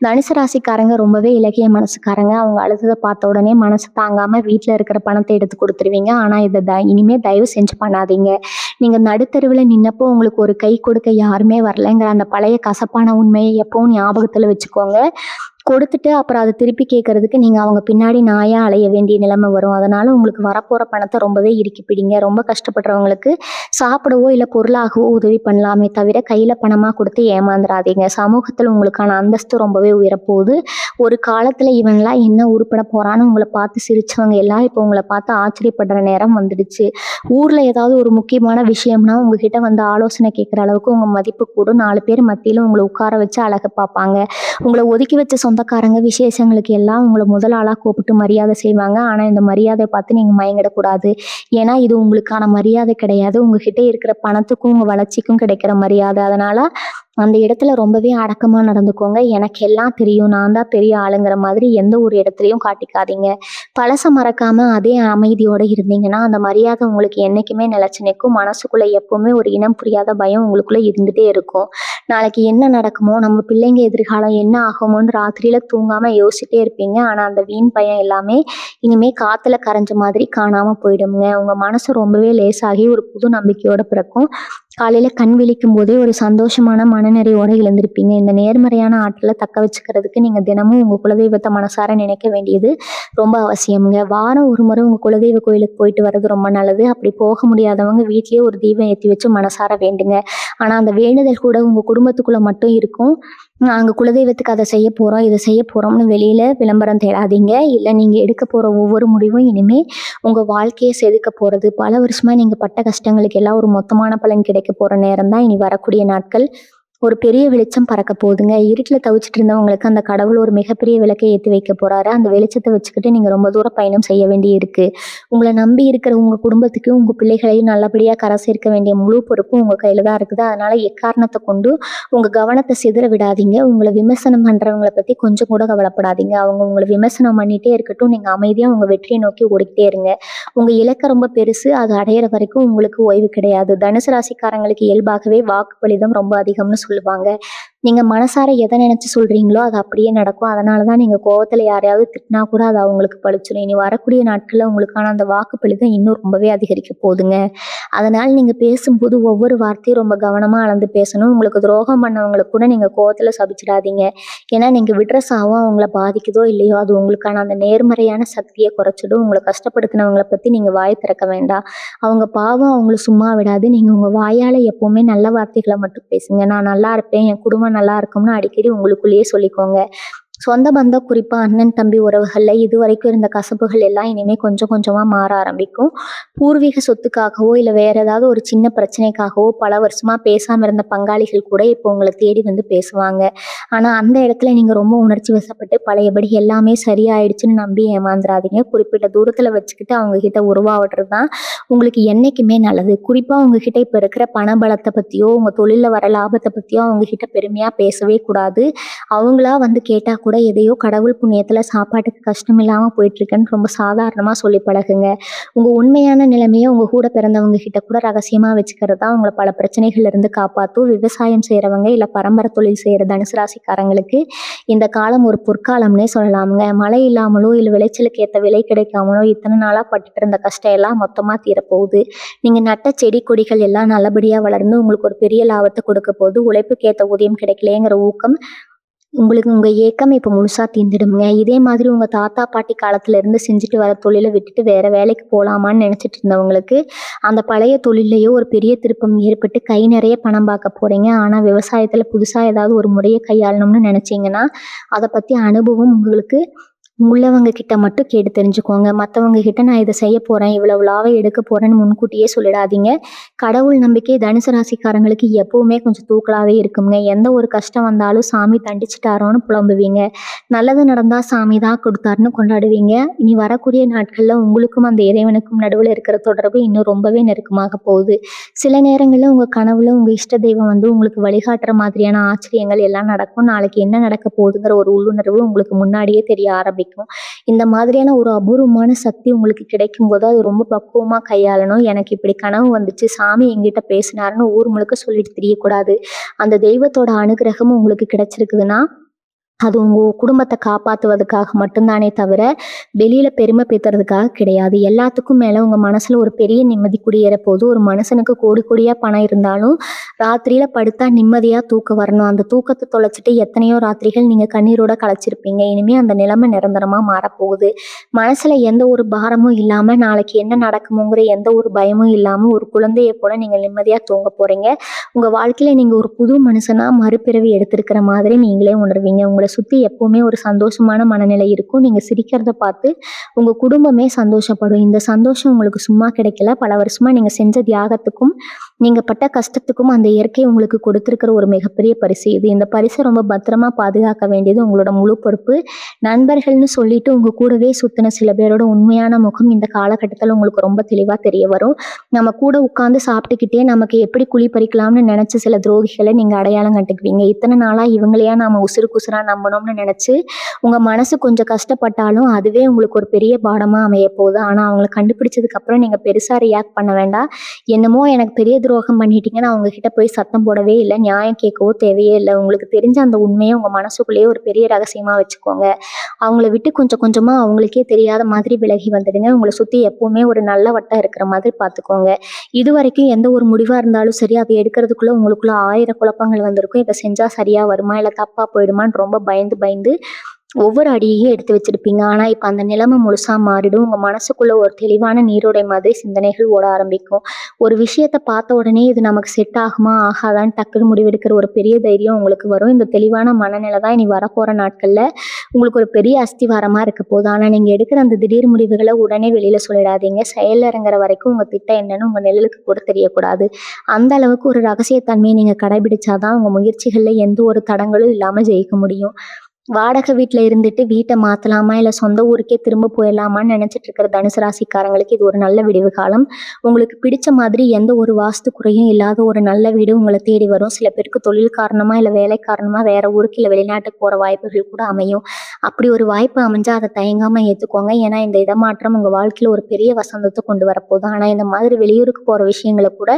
தனுசு ராசிக்காரங்க ரொம்பவே இலக்கிய மனசுக்காரங்க. அவங்க அழுததை பார்த்த உடனே மனசு தாங்காம வீட்டில் இருக்கிற பணத்தை எடுத்து கொடுத்துருவீங்க. ஆனா இதை இனிமே தயவு செஞ்சு பண்ணாதீங்க. நீங்க நடுத்தருவில் நின்னப்போ உங்களுக்கு ஒரு கை கொடுக்க யாருமே வரலைங்கிற அந்த பழைய கசப்பான உண்மையை எப்பவும் ஞாபகத்துல வச்சுக்கோங்க. கொடுத்துட்டு அப்புறம் அதை திருப்பி கேட்கறதுக்கு நீங்க அவங்க பின்னாடி நாயா அலைய வேண்டிய நிலைமை வரும். அதனால உங்களுக்கு வரப்போற பணத்தை ரொம்பவே இறுக்கி பிடிங்க. ரொம்ப கஷ்டப்படுறவங்களுக்கு சாப்பிடவோ இல்லை பொருளாகவோ உதவி பண்ணலாமே தவிர கையில பணமா கொடுத்து ஏமாந்துடாதீங்க. சமூகத்தில் உங்களுக்கான அந்தஸ்து ரொம்பவே உயரப்போகுது. ஒரு காலத்துல இவன்லாம் என்ன உருப்பட போறான்னு உங்களை பார்த்து சிரிச்சவங்க எல்லாம் இப்போ உங்களை பார்த்து ஆச்சரியப்படுற நேரம் வந்துடுச்சு. ஊர்ல ஏதாவது ஒரு முக்கியமான விஷயம்னா உங்ககிட்ட வந்து ஆலோசனை கேட்குற அளவுக்கு உங்க மதிப்பு கூடும். 4 பேர் மத்தியில உங்களை உட்கார வச்சு அழகு பார்ப்பாங்க. உங்களை ஒதுக்கி வச்ச சொந்தக்காரங்க விசேஷங்களுக்கு எல்லாம் உங்களை முதல் ஆளா கூப்பிட்டு மரியாதை செய்வாங்க. ஆனா இந்த மரியாதை பார்த்து நீங்க மயங்கிடக்கூடாது. ஏன்னா இது உங்களுக்கான மரியாதை கிடையாது. உங்ககிட்ட இருக்கிற பணத்துக்கும் உங்க வளர்ச்சிக்கும் கிடைக்கிற மரியாதை. அதனால அந்த இடத்துல ரொம்பவே அடக்கமா நடந்துக்கோங்க. எனக்கு எல்லாம் தெரியும், நான் தான் பெரிய ஆளுங்கிற மாதிரி எந்த ஒரு இடத்துலையும் காட்டிக்காதீங்க. பழச மறக்காம அதே அமைதியோட இருந்தீங்கன்னா அந்த மரியாதை உங்களுக்கு என்னைக்குமே நிலைச்சு நிற்கும். மனசுக்குள்ள எப்பவுமே ஒரு இனம் புரியாத பயம் உங்களுக்குள்ள இருந்துட்டே இருக்கும். நாளைக்கு என்ன நடக்குமோ, நம்ம பிள்ளைங்க எதிர்காலம் என்ன ஆகுமோன்னு ராத்திரியில தூங்காம யோசிச்சுட்டே இருப்பீங்க. ஆனா அந்த வீண் பயம் எல்லாமே இனிமே காத்துல கரைஞ்ச மாதிரி காணாம போயிடுங்க. உங்க மனசு ரொம்பவே லேசாகி ஒரு புது நம்பிக்கையோட பிறக்கும். காலையில கண் விழிக்கும் போதே ஒரு சந்தோஷமான மனநிறைவோட எழுந்திருப்பீங்க. இந்த நேர்மறையான ஆற்றலை தக்க வச்சுக்கிறதுக்கு நீங்க தினமும் உங்க குலதெய்வத்தை மனசார நினைக்க வேண்டியது ரொம்ப அவசியம்ங்க. வாரம் ஒரு முறை உங்க குலதெய்வ கோயிலுக்கு போயிட்டு வர்றது ரொம்ப நல்லது. அப்படி போக முடியாதவங்க வீட்லயே ஒரு தீபம் ஏற்றி வச்சு மனசார வேண்டுங்க. ஆனா அந்த வேண்டுதல் கூட உங்க குடும்பத்துக்குள்ள மட்டும் இருக்கும். நாங்க குலதெய்வத்துக்கு அதை செய்ய போறோம், இதை செய்ய போறோம்னு வெளியில விளம்பரம் தேடாதீங்க. இல்லை நீங்க எடுக்க போற ஒவ்வொரு முடிவும் இனிமே உங்க வாழ்க்கையை செதுக்க போறது. பல வருஷமா நீங்க பட்ட கஷ்டங்களுக்கு எல்லாம் ஒரு மொத்தமான பலன் கிடைக்க போற நேரம் தான் இனி வரக்கூடிய நாட்கள். ஒரு பெரிய வெளிச்சம் பறக்க போகுதுங்க. இருட்டில் தவிச்சிட்டு இருந்தவங்களுக்கு அந்த கடவுள் ஒரு மிகப்பெரிய விளக்கை ஏற்றி வைக்க போறாரு. அந்த வெளிச்சத்தை வச்சுக்கிட்டு நீங்க ரொம்ப தூரம் பயணம் செய்ய வேண்டி இருக்கு. உங்களை நம்பி இருக்கிற உங்க குடும்பத்துக்கு உங்க பிள்ளைகளையும் நல்லபடியா கரை சேர்க்க வேண்டிய முழு பொறுப்பும் உங்க கையில தான் இருக்குது. அதனால எக்காரணத்தை கொண்டு உங்க கவனத்தை சிதற விடாதீங்க. உங்களை விமர்சனம் பண்றவங்களை பத்தி கொஞ்சம் கூட கவலைப்படாதீங்க. அவங்க உங்களை விமர்சனம் பண்ணிட்டே இருக்கட்டும். நீங்க அமைதியா உங்க வெற்றியை நோக்கி ஓடிக்கிட்டே இருங்க. உங்க இலக்கை ரொம்ப பெருசு, அது அடையிற வரைக்கும் உங்களுக்கு ஓய்வு கிடையாது. தனுசு ராசிக்காரங்களுக்கு இயல்பாகவே வாக்கு பலிதம் ரொம்ப அதிகம்னு சொல்லுவாங்க. நீங்க மனசார எதை நினைச்சு சொல்றீங்களோ அது அப்படியே நடக்கும். அதனாலதான் நீங்க கோவத்துல யாரையாவது திட்டினா கூட அது அவங்களுக்கு பழிச்சிடும். இனி வரக்கூடிய நாட்கள்ல உங்களுக்கான அந்த வாக்கு பலிதம் இன்னும் ரொம்பவே அதிகரிக்க போகுதுங்க. அதனால நீங்க பேசும்போது ஒவ்வொரு வார்த்தையும் ரொம்ப கவனமா அளந்து பேசணும். உங்களுக்கு துரோகம் பண்ணவங்களுக்கு கூட நீங்க கோவத்துல சபிச்சிடாதீங்க. ஏன்னா நீங்க விடுற சாவும் அவங்கள பாதிக்குதோ இல்லையோ அது உங்களுக்கான அந்த நேர்மறையான சக்தியை குறைச்சிடும். உங்களை கஷ்டப்படுத்தினவங்களை பத்தி நீங்க வாய் திறக்க வேண்டாம். அவங்க பாவம் அவங்கள சும்மா விடாது. நீங்க உங்க வாயால எப்பவுமே நல்ல வார்த்தைகளை மட்டும் பேசுங்க. நான் நல்லா இருப்பேன், என் குடும்பம் நல்லா இருக்கும்னு அடிக்கடி உங்களுக்குள்ளேயே சொல்லிக்கோங்க. சொந்த பந்தம், குறிப்பா அண்ணன் தம்பி உறவுகள்ல இதுவரைக்கும் இருந்த கசப்புகள் எல்லாம் இனிமே கொஞ்சம் கொஞ்சமா மாற ஆரம்பிக்கும். பூர்வீக சொத்துக்காகவோ இல்ல வேற ஏதாவது ஒரு சின்ன பிரச்சனைக்காகவோ பல வருஷமா பேசாம இருந்த பங்காளிகள் கூட இப்போ உங்களை தேடி வந்து பேசுவாங்க. ஆனா அந்த இடத்துல நீங்க ரொம்ப உணர்ச்சி வசப்பட்டு பழையபடி எல்லாமே சரியாயிடுச்சுன்னு நம்பி ஏமாந்துடாதீங்க. குறிப்பிட்ட தூரத்துல வச்சுக்கிட்டு அவங்க கிட்ட உருவாடுறது தான் உங்களுக்கு என்னைக்குமே நல்லது. குறிப்பா உங்ககிட்ட இப்ப இருக்கிற பண பலத்தை பத்தியோ உங்க தொழில வர லாபத்தை பத்தியோ அவங்க கிட்ட பெருமையா பேசவே கூடாது. அவங்களா வந்து கேட்டா கூட எதையோ கடவுள் புண்ணியத்தில் சாப்பாட்டுக்கு கஷ்டம் இல்லாமல் போயிட்டுருக்கேன்னு ரொம்ப சாதாரணமாக சொல்லி பழகுங்க. உங்கள் உண்மையான நிலைமையை உங்கள் கூட பிறந்தவங்க கிட்ட கூட ரகசியமாக வச்சுக்கிறது தான் உங்களை பல பிரச்சனைகள்லேருந்து காப்பாற்றும். விவசாயம் செய்கிறவங்க இல்லை பரம்பரை தொழில் செய்கிற தனுசு ராசிக்காரங்களுக்கு இந்த காலம் ஒரு பொற்காலம்னே சொல்லலாமுங்க. மழை இல்லாமலோ இல்லை விளைச்சலுக்கு ஏற்ற விலை கிடைக்காமலோ இத்தனை நாளாக பட்டுட்டு இருந்த கஷ்டம் எல்லாம் மொத்தமாக தீரப்போகுது. நீங்கள் நட்ட செடி கொடிகள் எல்லாம் நல்லபடியாக வளர்ந்து உங்களுக்கு ஒரு பெரிய லாபத்தை கொடுக்க போகுது. உழைப்புக்கு ஏற்ற ஊதியம் கிடைக்கலையேங்கிற ஊக்கம் உங்களுக்கு உங்கள் ஏக்கம் இப்போ முழுசாக தீர்ந்துடுங்க. இதே மாதிரி உங்கள் தாத்தா பாட்டி காலத்துல இருந்து செஞ்சுட்டு வர தொழிலை விட்டுட்டு வேற வேலைக்கு போகலாமான்னு நினச்சிட்டு இருந்தவங்களுக்கு அந்த பழைய தொழிலையோ ஒரு பெரிய திருப்பம் ஏற்பட்டு கை நிறைய பணம் பார்க்க போகிறீங்க. ஆனால் விவசாயத்தில் புதுசாக ஏதாவது ஒரு முறையை கையாளணும்னு நினச்சிங்கன்னா அதை பற்றி அனுபவம் உங்களுக்கு உள்ளவங்க கிட்ட மட்டும் கேட்டு தெரிஞ்சுக்கோங்க. மற்றவங்க கிட்ட நான் இதை செய்ய போகிறேன், இவ்வளவு லாபம் எடுக்க போகிறேன்னு முன்கூட்டியே சொல்லிடாதீங்க. கடவுள் நம்பிக்கை தனுசு ராசிக்காரங்களுக்கு எப்பவுமே கொஞ்சம் தூக்கலாகவே இருக்குங்க. எந்த ஒரு கஷ்டம் வந்தாலும் சாமி தண்டிச்சிட்டாரோன்னு புலம்புவீங்க. நல்லது நடந்தால் சாமி தான் கொடுத்தாருன்னு கொண்டாடுவீங்க. இனி வரக்கூடிய நாட்களில் உங்களுக்கும் அந்த இறைவனுக்கும் நடுவில் இருக்கிற தொடர்பு இன்னும் ரொம்பவே நெருக்கமாக போகுது. சில நேரங்களில் உங்கள் கனவுல உங்கள் இஷ்ட தெய்வம் வந்து உங்களுக்கு வழிகாட்டுற மாதிரியான ஆச்சரியங்கள் எல்லாம் நடக்கும். நாளைக்கு என்ன நடக்க போகுதுங்கிற ஒரு உள்ளுணர்வு உங்களுக்கு முன்னாடியே தெரிய ஆரம்பிக்கும். இந்த மாதிரியான ஒரு அபூர்வமான சக்தி உங்களுக்கு கிடைக்கும் போது அது ரொம்ப பக்குவமா கையாளணும். எனக்கு இப்படி கனவு வந்துச்சு, சாமி எங்கிட்ட பேசினாருன்னு ஊர் முழுக்க சொல்லிட்டு தெரியக்கூடாது. அந்த தெய்வத்தோட அனுகிரகம் உங்களுக்கு கிடைச்சிருக்குதுன்னா அது உங்கள் குடும்பத்தை காப்பாற்றுவதற்காக மட்டும்தானே தவிர வெளியில் பெருமை பேத்துறதுக்காக கிடையாது. எல்லாத்துக்கும் மேலே உங்கள் மனசில் ஒரு பெரிய நிம்மதி குடியேற போது. ஒரு மனுஷனுக்கு கோடி கோடியாக பணம் இருந்தாலும் ராத்திரியில் படுத்தா நிம்மதியாக தூக்கம் வரணும். அந்த தூக்கத்தை தொலைச்சிட்டு எத்தனையோ ராத்திரிகள் நீங்கள் கண்ணீரோட களைச்சிருப்பீங்க. இனிமேல் அந்த நிலைமை நிரந்தரமாக மாறப்போகுது. மனசில் எந்த ஒரு பாரமும் இல்லாமல் நாளைக்கு என்ன நடக்குமோங்கிற எந்த ஒரு பயமும் இல்லாமல் ஒரு குழந்தையை போல நீங்கள் நிம்மதியாக தூங்க போகிறீங்க. உங்கள் வாழ்க்கையில் நீங்கள் ஒரு புது மனுஷனாக மறுபிறவி எடுத்திருக்கிற மாதிரி நீங்களே உணர்வீங்க. உங்களை சுற்றி எப்பவுமே ஒரு சந்தோஷமான மனநிலை இருக்கும். நீங்கள் சிரிக்கிறத பார்த்து உங்கள் குடும்பமே சந்தோஷப்படும். இந்த சந்தோஷம் உங்களுக்கு சும்மா கிடைக்கல. பல வருஷமாக நீங்கள் செஞ்ச தியாகத்துக்கும் நீங்கள் பட்ட கஷ்டத்துக்கும் அந்த இயற்கை உங்களுக்கு கொடுத்துருக்கிற ஒரு மிகப்பெரிய பரிசு இது. இந்த பரிசை ரொம்ப பத்திரமா பாதுகாக்க வேண்டியது உங்களோட முழு பொறுப்பு. நண்பர்கள்னு சொல்லிட்டு உங்கள் கூடவே சுற்றின சில பேரோட உண்மையான முகம் இந்த காலகட்டத்தில் உங்களுக்கு ரொம்ப தெளிவாக தெரிய வரும். நம்ம கூட உட்காந்து சாப்பிட்டுக்கிட்டே நமக்கு எப்படி குழி பறிக்கலாம்னு நினச்ச சில துரோகிகளை நீங்கள் அடையாளம் கண்டுக்குவீங்க. இத்தனை நாளாக இவங்களையா நம்ம உசுருக்கு உசுரா நம்பணும்னு நினச்சி உங்கள் மனசு கொஞ்சம் கஷ்டப்பட்டாலும் அதுவே உங்களுக்கு ஒரு பெரிய பாடமாக அமைய போகுது. ஆனால் அவங்களை கண்டுபிடிச்சதுக்கப்புறம் நீங்கள் பெருசாக ரியாக்ட் பண்ண வேண்டாம். என்னமோ எனக்கு பெரிய துரோகம் பண்ணிட்டீங்க, நான் உங்ககிட்ட போய் சத்தம் போடவே இல்லை, நியாயம் கேட்கவோ தேவையே இல்லை. உங்களுக்கு தெரிஞ்ச அந்த உண்மையை உங்கள் மனசுக்குள்ளேயே ஒரு பெரிய ரகசியமாக வச்சுக்கோங்க. அவங்கள விட்டு கொஞ்சம் கொஞ்சமாக அவங்களுக்கே தெரியாத மாதிரி விலகி வந்துடுங்க. உங்களை சுற்றி எப்பவுமே ஒரு நல்ல வட்டம் இருக்கிற மாதிரி பார்த்துக்கோங்க. இது வரைக்கும் எந்த ஒரு முடிவாக இருந்தாலும் சரி, அதை எடுக்கிறதுக்குள்ளே உங்களுக்குள்ள 1000 குழப்பங்கள் வந்திருக்கும். இதை செஞ்சால் சரியாக வருமா இல்லை தப்பாக போயிடுமான்னு ரொம்ப பயந்து பயந்து ஒவ்வொரு அடியையும் எடுத்து வச்சிருப்பீங்க. ஆனால் இப்போ அந்த நிலைமை முழுசாக மாறிடும். உங்கள் மனசுக்குள்ள ஒரு தெளிவான நீரோடை மாதிரி சிந்தனைகள் ஓட ஆரம்பிக்கும். ஒரு விஷயத்தை பார்த்த உடனே இது நமக்கு செட் ஆகுமா ஆகாதான்னு டக்குன்னு முடிவெடுக்கிற ஒரு பெரிய தைரியம் உங்களுக்கு வரும். இந்த தெளிவான மனநிலை தான் இனி வரப்போகிற நாட்களில் உங்களுக்கு ஒரு பெரிய அஸ்திவாரமாக இருக்க போகுது. ஆனால் நீங்கள் எடுக்கிற அந்த திடீர் முடிவுகளை உடனே வெளியில் சொல்லிடாதீங்க. செயலில் இறங்குற வரைக்கும் உங்கள் திட்டம் என்னன்னு உங்கள் நிழலுக்கு கூட தெரியக்கூடாது. அந்த அளவுக்கு ஒரு ரகசியத்தன்மையை நீங்கள் கடைபிடிச்சாதான் உங்கள் முயற்சிகளில் எந்த ஒரு தடங்களும் இல்லாமல் ஜெயிக்க முடியும். வாடகை வீட்டில் இருந்துட்டு வீட்டை மாற்றலாமா இல்லை சொந்த ஊருக்கே திரும்ப போயிடலாமான்னு நினச்சிட்டு இருக்கிற தனுசு ராசிக்காரங்களுக்கு இது ஒரு நல்ல விடிவு காலம். உங்களுக்கு பிடிச்ச மாதிரி எந்த ஒரு வாஸ்து குறையும் இல்லாத ஒரு நல்ல வீடு உங்களை தேடி வரும். சில பேருக்கு தொழில் காரணமாக இல்லை வேலை காரணமாக வேற ஊருக்கு இல்லை வெளிநாட்டுக்கு போகிற வாய்ப்புகள் கூட அமையும். அப்படி ஒரு வாய்ப்பு அமைஞ்சால் அதை தயங்காமல் ஏற்றுக்கோங்க. ஏன்னா இந்த இடமாற்றம் உங்கள் வாழ்க்கையில் ஒரு பெரிய வசந்தத்தை கொண்டு வரப்போகுது. ஆனால் இந்த மாதிரி வெளியூருக்கு போகிற விஷயங்களை கூட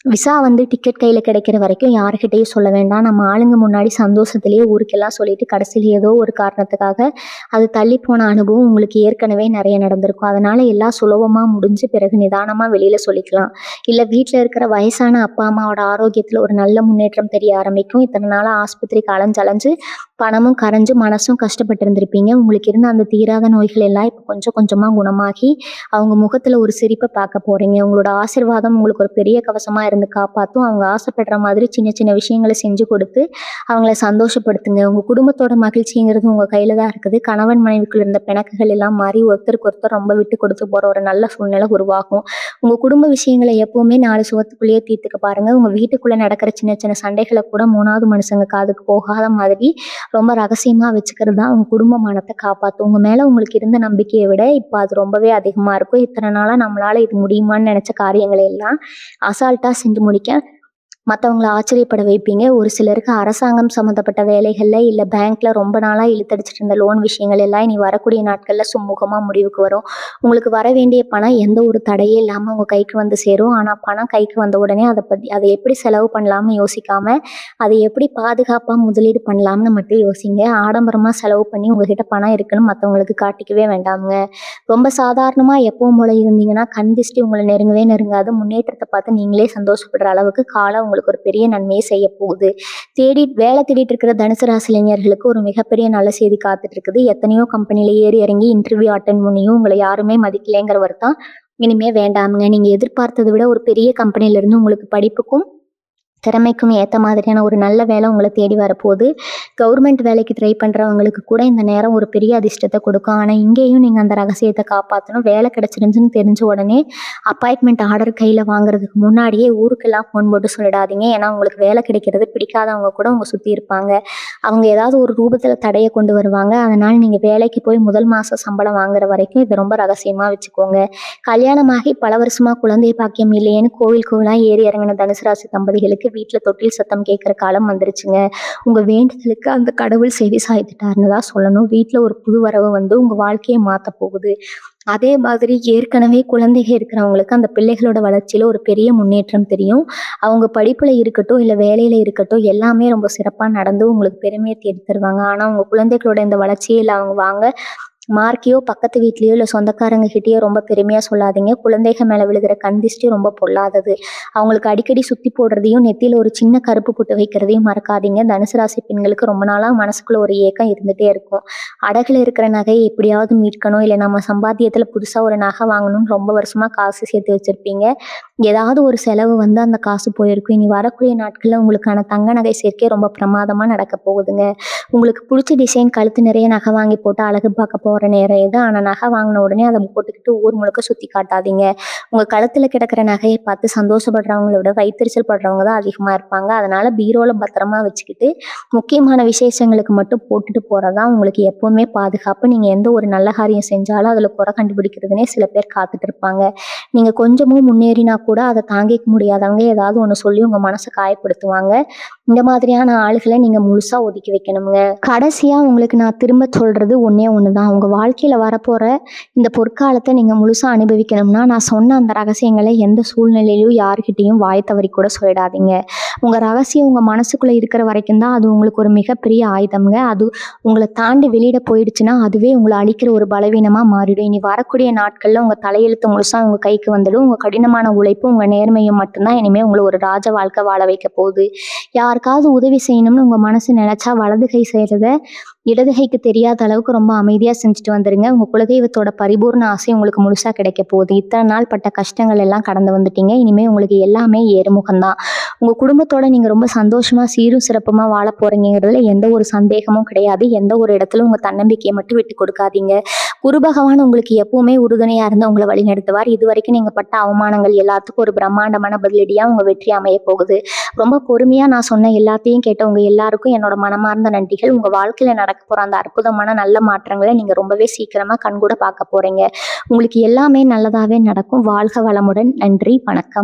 விசா வந்து டிக்கெட் கையில் கிடைக்கிற வரைக்கும் யாருக்கிட்டையும் சொல்ல வேண்டாம். நம்ம ஆளுங்க முன்னாடி சந்தோஷத்துலேயே ஊருக்கெல்லாம் சொல்லிட்டு கடைசியில் ஏதோ ஒரு காரணத்துக்காக அது தள்ளி போன அனுபவம் உங்களுக்கு ஏற்கனவே நிறைய நடந்திருக்கும். அதனால் எல்லாம் சுலபமாக முடிஞ்சு பிறகு நிதானமாக வெளியில் சொல்லிக்கலாம். இல்லை வீட்டில் இருக்கிற வயசான அப்பா அம்மாவோட ஆரோக்கியத்தில் ஒரு நல்ல முன்னேற்றம் தெரிய ஆரம்பிக்கும். இத்தனை நாளாக ஆஸ்பத்திரிக்கு அலைஞ்சு பணமும் கரைஞ்சு மனசும் கஷ்டப்பட்டு இருந்திருப்பீங்க. உங்களுக்கு இருந்த அந்த தீராத நோய்கள் எல்லாம் இப்போ கொஞ்சம் கொஞ்சமாக குணமாகி அவங்க முகத்தில் ஒரு சிரிப்பை பார்க்க போகிறீங்க. உங்களோட ஆசீர்வாதம் உங்களுக்கு ஒரு பெரிய கவசமாக இருந்து காப்பாற்றும். அவங்க ஆசைப்படுற மாதிரி சின்ன சின்ன விஷயங்களை செஞ்சு கொடுத்து அவங்கள சந்தோஷப்படுத்துங்க. உங்கள் குடும்பத்தோட மகிழ்ச்சிங்கிறது உங்கள் கையில் தான் இருக்குது. கணவன் மனைவிக்குள்ள இருந்த பிணக்குகள் எல்லாம் மாறி ஒருத்தருக்கு ஒருத்தர் ரொம்ப விட்டு கொடுத்து போகிற ஒரு நல்ல சூழ்நிலை உருவாகும். உங்கள் குடும்ப விஷயங்களை எப்போவுமே 4 சுவத்துக்குள்ளேயே தீர்த்துக்க பாருங்கள். உங்கள் வீட்டுக்குள்ளே நடக்கிற சின்ன சின்ன சண்டைகளை கூட 3வது மனுஷங்க காதுக்கு போகாத மாதிரி ரொம்ப ரகசியமாக வச்சுக்கிறது தான் உங்கள் குடும்ப மானத்தை காப்பாற்றும். உங்கள் மேலே உங்களுக்கு இருந்த நம்பிக்கையை விட இப்போ அது ரொம்பவே அதிகமாக இருக்கும். இத்தனை நாளாக நம்மளால் இது முடியுமான்னு நினச்ச காரியங்களை எல்லாம் அசால்ட்டாக செஞ்சு முடிக்க மற்றவங்கள ஆச்சரியப்பட வைப்பீங்க. ஒரு சிலருக்கு அரசாங்கம் சம்மந்தப்பட்ட வேலைகள்ல இல்ல பேங்க்ல ரொம்ப நாளா இழுத்தடிச்சிட்டு இருந்த லோன் விஷயங்கள் எல்லாம் இனி வரக்கூடிய நாட்கள்ல சுமூகமா முடிவுக்கு வரும். உங்களுக்கு வர வேண்டிய பணம் எந்த ஒரு தடையே இல்லாம உங்க கைக்கு வந்து சேரும். ஆனா பணம் கைக்கு வந்த உடனே அதை எப்படி செலவு பண்ணலாம்னு யோசிக்காம, அதை எப்படி பாதுகாப்பா முதலீடு பண்ணலாம்னு மட்டும் யோசிங்க. ஆடம்பரமா செலவு பண்ணி உங்ககிட்ட பணம் இருக்குன்னு மற்றவங்களுக்கு காட்டிக்கவே வேண்டாமுங்க. ரொம்ப சாதாரணமா எப்பவும் போல இருந்தீங்கன்னா, கண் திஷ்டி உங்கள நெருங்கவே நெருங்காது. முன்னேற்றத்த பார்த்து நீங்களே சந்தோஷப்படுற அளவுக்கு காலம் உங்களுக்கு ஒரு பெரிய நன்மையை செய்ய போகுது. வேலை தேடிட்டு இருக்கிற தனுசு ராசி இளைஞர்களுக்கு ஒரு மிகப்பெரிய நல்ல செய்தி காத்துட்டு இருக்குது. எத்தனையோ கம்பெனில ஏறி இறங்கி இன்டர்வியூ அட்டெண்ட் பண்ணியும் உங்களை யாருமே மதிக்கலைங்கிற வருத்தம் இனிமே வேண்டாமுங்க. நீங்க எதிர்பார்த்ததை விட ஒரு பெரிய கம்பெனில இருந்து உங்களுக்கு படிப்புக்கும் திறமைக்கும் ஏற்ற மாதிரியான ஒரு நல்ல வேலை உங்களை தேடி வரப்போகுது. கவர்மெண்ட் வேலைக்கு ட்ரை பண்ணுறவங்களுக்கு கூட இந்த நேரம் ஒரு பெரிய அதிர்ஷ்டத்தை கொடுக்கும். ஆனால் இங்கேயும் நீங்கள் அந்த ரகசியத்தை காப்பாற்றணும். வேலை கிடச்சிருந்துன்னு தெரிஞ்ச உடனே அப்பாயின்மெண்ட் ஆர்டர் கையில் வாங்குறதுக்கு முன்னாடியே ஊருக்கெல்லாம் ஃபோன் போட்டு சொல்லிடாதீங்க. ஏன்னா உங்களுக்கு வேலை கிடைக்கிறது பிடிக்காதவங்க கூட உங்க சுற்றி இருப்பாங்க. அவங்க ஏதாவது ஒரு ரூபத்தில் தடையை கொண்டு வருவாங்க. அதனால் நீங்கள் வேலைக்கு போய் முதல் மாதம் சம்பளம் வாங்குற வரைக்கும் இதை ரொம்ப ரகசியமாக வச்சுக்கோங்க. கல்யாணமாகி பல வருஷமாக குழந்தை பாக்கியம் இல்லையேன்னு கோவிலாக ஏறி இறங்கின தனுசு ராசி தம்பதிகளுக்கு வீட்டில் தொட்டில் சத்தம் கேட்குற காலம் வந்துருச்சுங்க. உங்கள் வேண்டுதலுக்கு அந்த கடவுள் செவி சாய்த்துட்டாருன்னு தான் சொல்லணும். வீட்டில் ஒரு புது வரவு வந்து உங்கள் வாழ்க்கையை மாற்ற போகுது. அதே மாதிரி ஏற்கனவே குழந்தைகள் இருக்கிறவங்களுக்கு அந்த பிள்ளைகளோட வளர்ச்சியில் ஒரு பெரிய முன்னேற்றம் தெரியும். அவங்க படிப்பில் இருக்கட்டும் இல்லை வேலையில் இருக்கட்டும் எல்லாமே ரொம்ப சிறப்பாக நடந்து உங்களுக்கு பெருமையை தேடி தருவாங்க. ஆனால் உங்கள் குழந்தைகளோட இந்த வளர்ச்சியை இல்லை அவங்க வாங்க மார்க்கையோ பக்கத்து வீட்லேயோ இல்லை சொந்தக்காரங்க கிட்டேயோ ரொம்ப பெருமையாக சொல்லாதீங்க. குழந்தைகள் மேலே விழுகிற கண் திஷ்டி ரொம்ப பொல்லாதது. அவங்களுக்கு அடிக்கடி சுற்றி போடுறதையும் நெத்தியில் ஒரு சின்ன கருப்பு புட்டு வைக்கிறதையும் மறக்காதீங்க. தனுசு ராசி பெண்களுக்கு ரொம்ப நாளாக மனசுக்குள்ள ஒரு ஏக்கம் இருந்துகிட்டே இருக்கும். அடகுல இருக்கிற நகையை எப்படியாவது மீட்கணும், இல்லை நம்ம சம்பாத்தியத்தில் புதுசாக ஒரு நகை வாங்கணும்னு ரொம்ப வருஷமாக காசு சேர்த்து வச்சுருப்பீங்க. ஏதாவது ஒரு செலவு வந்து அந்த காசு போயிருக்கும். இனி வரக்கூடிய நாட்களில் உங்களுக்கான தங்க நகை சேர்க்கை ரொம்ப பிரமாதமாக நடக்க போகுதுங்க. உங்களுக்கு பிடிச்ச டிசைன் கழுத்து நிறைய நகை வாங்கி போட்டு அழகு பார்க்க போகிற நேரம் இது. ஆனால் நகை வாங்கின உடனே அதை போட்டுக்கிட்டு ஊர் முழுக்க சுற்றி காட்டாதீங்க. உங்கள் கழுத்தில் கிடக்கிற நகையை பார்த்து சந்தோஷப்படுறவங்கள விட வயிற்றுச்சல் படுறவங்க தான் அதிகமாக இருப்பாங்க. அதனால் பீரோவில் பத்திரமா வச்சுக்கிட்டு முக்கியமான விசேஷங்களுக்கு மட்டும் போட்டுட்டு போகிறது தான் உங்களுக்கு எப்போவுமே பாதுகாப்பு. நீங்கள் எந்த ஒரு நல்ல காரியம் செஞ்சாலும் அதில் குறை கண்டுபிடிக்கிறதுனே சில பேர் காத்துட்டு இருப்பாங்க. நீங்கள் கொஞ்சமும் முன்னேறினா கூட அதை தாங்கிக்க முடியாதவங்க ஏதாவது ஒன்று சொல்லி உங்கள் மனசை காயப்படுத்துவாங்க. இந்த மாதிரியான ஆளுகளை நீங்கள் முழுசாக ஒதுக்கி வைக்கணுங்க. கடைசியாக உங்களுக்கு நான் திரும்ப சொல்கிறது ஒன்றே ஒன்று தான். உங்கள் வாழ்க்கையில் வரப்போகிற இந்த பொற்காலத்தை நீங்கள் முழுசாக அனுபவிக்கணும்னா நான் சொன்ன அந்த ரகசியங்களை எந்த சூழ்நிலையிலையும் யாருக்கிட்டையும் வாய் தவறி கூட சொல்லிடாதீங்க. உங்கள் ரகசியம் உங்கள் மனசுக்குள்ளே இருக்கிற வரைக்கும் தான் அது உங்களுக்கு ஒரு மிகப்பெரிய ஆயுதம்ங்க. அது உங்களை தாண்டி வெளியிட போயிடுச்சுன்னா அதுவே உங்களை அழிக்கிற ஒரு பலவீனமாக மாறிடும். இனி வரக்கூடிய நாட்களில் உங்கள் தலையெழுத்து முழுசாக உங்கள் கைக்கு வந்துடும். உங்கள் கடினமான உழைப்பு உங்கள் நேர்மையும் மட்டும்தான் இனிமேல் உங்களை ஒரு ராஜ வாழ்க்கை வாழ வைக்க போகுது. யாருக்காவது உதவி செய்யணும்னு உங்கள் மனசு நினச்சா வலது கை செய்கிறத இடது கைக்கு தெரியாத அளவுக்கு ரொம்ப அமைதியாக செஞ்சுட்டு வந்துடுங்க. உங்கள் குலதெய்வத்தோட பரிபூர்ண ஆசை உங்களுக்கு முழுசாக கிடைக்க போகுது. இத்தனை நாள் பட்ட கஷ்டங்கள் எல்லாம் கடந்து வந்துட்டீங்க. இனிமேல் உங்களுக்கு எல்லாமே ஏறுமுகம்தான். உங்கள் குடும்பத்தோட நீங்கள் ரொம்ப சந்தோஷமாக சீரும் சிறப்புமாக வாழ போகிறீங்கிறதுல எந்த ஒரு சந்தேகமும் கிடையாது. எந்த ஒரு இடத்துல உங்கள் தன்னம்பிக்கையை மட்டும் விட்டு கொடுக்காதீங்க. குரு பகவான் உங்களுக்கு எப்பவுமே உறுதுணையாக இருந்து உங்களை வழி நடத்துவார். இது வரைக்கும் நீங்கள் பட்ட அவமானங்கள் எல்லாத்துக்கும் ஒரு பிரம்மாண்டமான பதிலடியாக உங்கள் வெற்றி அமைய போகுது. ரொம்ப பொறுமையாக நான் சொன்ன எல்லாத்தையும் கேட்டவங்க எல்லாருக்கும் என்னோட மனமார்ந்த நன்றிகள். உங்கள் வாழ்க்கையில் நடக்க போகிற அந்த அற்புதமான நல்ல மாற்றங்களை நீங்கள் ரொம்பவே சீக்கிரமாக கண்கூட பார்க்க போகிறீங்க. உங்களுக்கு எல்லாமே நல்லதாகவே நடக்கும். வாழ்க வளமுடன். நன்றி, வணக்கம்.